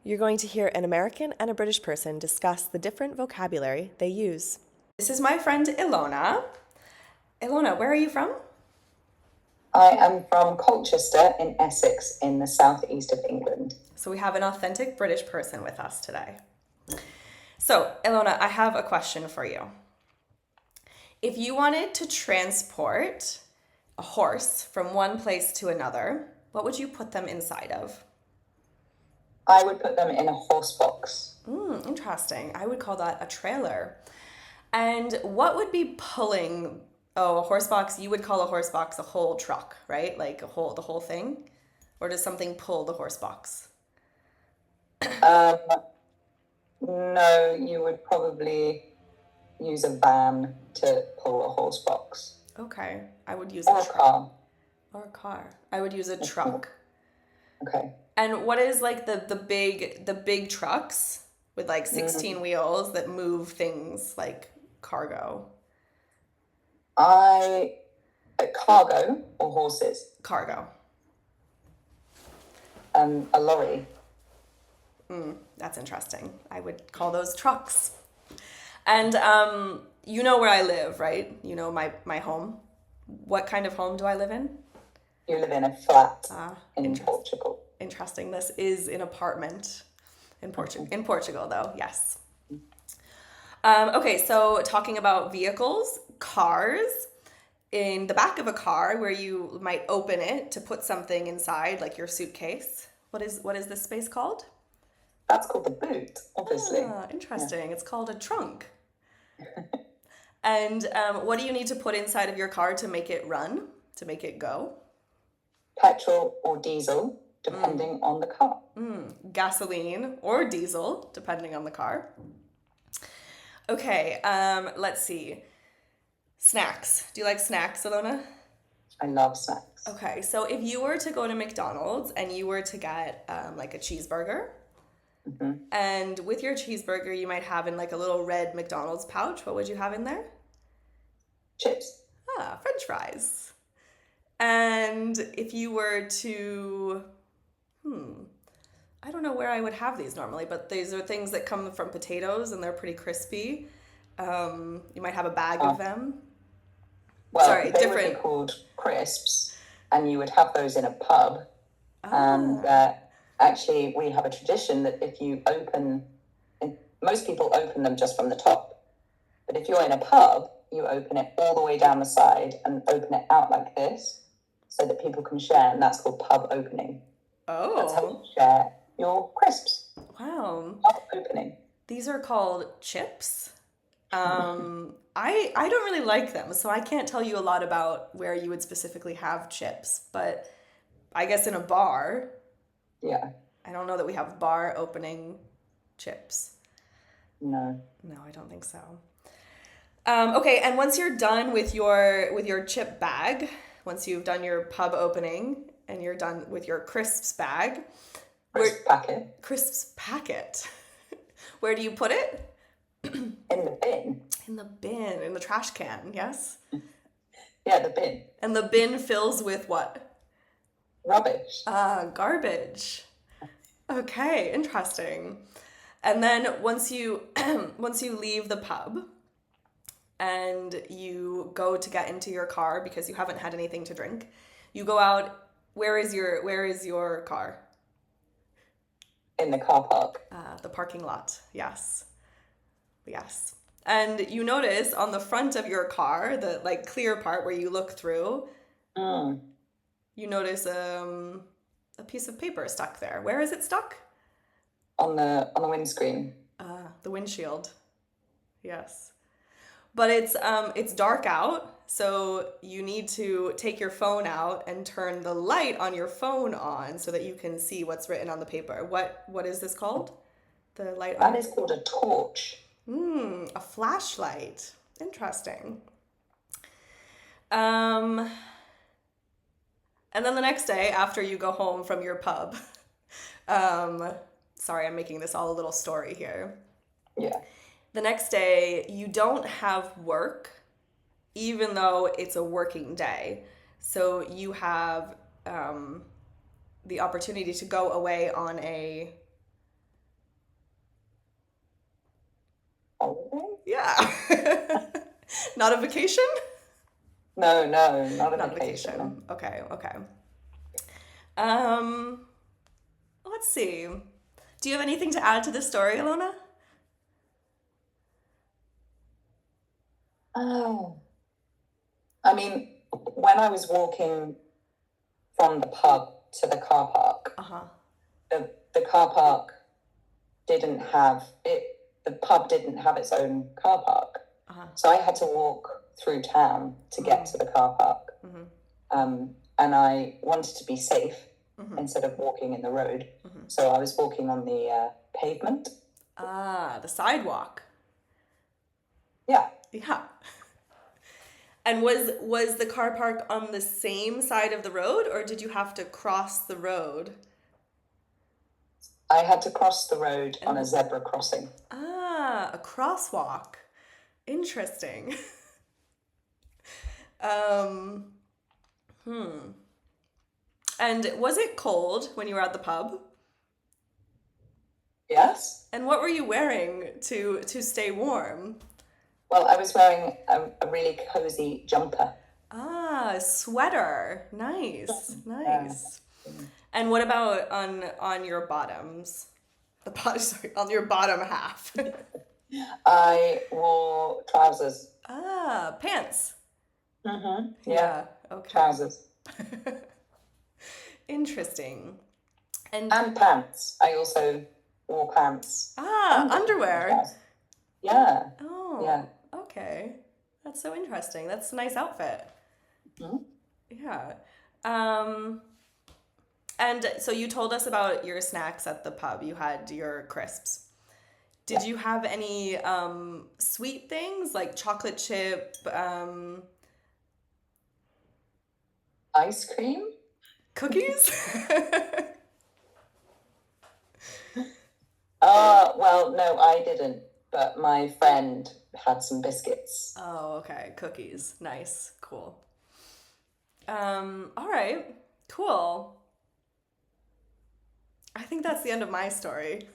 You're going to hear an American and a British person discuss the different vocabulary they use. This is my friend Ilona. Ilona, where are you from? I am from Colchester in Essex in the southeast of England. So we have an authentic British person with us today. So, Ilona, I have a question for you. If you wanted to transport a horse from one place to another, what would you put them inside of? I would put them in a horse box. Interesting. I would call that a trailer. And what would be pulling, a horse box, you would call a horse box a whole truck, right? Like the whole thing? Or does something pull the horse box? No, you would probably use a van to pull a horse box. Okay. I would use Or a a truck. car. Or a car. I would use a truck. Okay. And what is like the big trucks with like 16 wheels that move things like cargo? Cargo or horses? Cargo. A lorry. That's interesting. I would call those trucks. And you know where I live, right? You know my home. What kind of home do I live in? You live in a flat in Interesting. Portugal. Interesting. This is an apartment in Portugal, though. Yes. Okay, so talking about vehicles, cars. In the back of a car, where you might open it to put something inside, like your suitcase. What is this space called? That's called the boot, obviously. Interesting. It's called a trunk. And what do you need to put inside of your car to make it run, to make it go? Petrol or diesel, depending on the car. Gasoline or diesel, depending on the car. Okay, let's see. Snacks. Do you like snacks, Ilona? I love snacks. Okay, so if you were to go to McDonald's and you were to get like a cheeseburger, and with your cheeseburger you might have in like a little red McDonald's pouch, what would you have in there? Chips. French fries. And if you were to, I don't know where I would have these normally, but these are things that come from potatoes and they're pretty crispy. You might have a bag of them. Well, Sorry, they different. would be called crisps, and you would have those in a pub. And actually, we have a tradition that if you most people open them just from the top. But if you're in a pub, you open it all the way down the side and open it out like this so that people can share, and that's called pub opening. That's how you share your crisps. Wow. Pub opening. These are called chips. I don't really like them, so I can't tell you a lot about where you would specifically have chips, but I guess in a bar. Yeah. I don't know that we have bar opening chips. No. No, I don't think so. Okay, and once you're done with your chip bag, once you've done your pub opening and you're done with your crisps bag, crisps packet. Where do you put it? In the bin. In the bin, in the trash can, yes? Yeah, the bin. And the bin fills with what? Rubbish. Garbage. Okay, interesting. And then once you leave the pub and you go to get into your car because you haven't had anything to drink, you go out. Where is your car? In the car park. The parking lot. Yes. Yes. And you notice on the front of your car, the like clear part where you look through, you notice a piece of paper stuck there. Where is it stuck? On the windscreen. The windshield. Yes. But it's dark out, so you need to take your phone out and turn the light on your phone on so that you can see what's written on the paper. What is this called? The light on. That is called a torch. A flashlight. Interesting. And then the next day, after you go home from your pub, sorry, I'm making this all a little story here. Yeah. The next day, you don't have work, even though it's a working day. So you have the opportunity to go away on a Yeah. Not a vacation? No, no, not a Not a vacation. No. vacation. Okay, okay. Um, let's see. Do you have anything to add to this story, Ilona? Oh, I mean, when I was walking from the pub to the car park, Uh-huh. the car park didn't have it. The pub didn't have its own car park, Uh-huh. so I had to walk through town to get to the car park. And I wanted to be safe instead of walking in the road, so I was walking on the pavement. Ah, the sidewalk. Yeah, Yeah. And was the car park on the same side of the road, or did you have to cross the road? I had to cross the road on a And zebra crossing. ah, a crosswalk. Interesting. Um, and was it cold when you were at the pub? Yes. And what were you wearing to stay warm? Well, I was wearing a really cozy jumper. Ah, a sweater. Nice. Yeah. Nice. And what about on your bottoms? The bottom, sorry, on your bottom half. I wore trousers. Ah, pants. Yeah, Yeah, okay. trousers Interesting. And and pants. I also wore pants. ah, Under the underwear. trousers. Yeah, yeah. Oh, okay. That's so interesting. That's a nice outfit. Mhm. Yeah. Um, and so you told us about your snacks at the pub. You had your crisps. Did you have any sweet things like chocolate chip, Ice cream. cookies? Well, no, I didn't, but my friend had some biscuits. Oh, okay. Cookies. Nice. Cool. All right. Cool. I think that's the end of my story.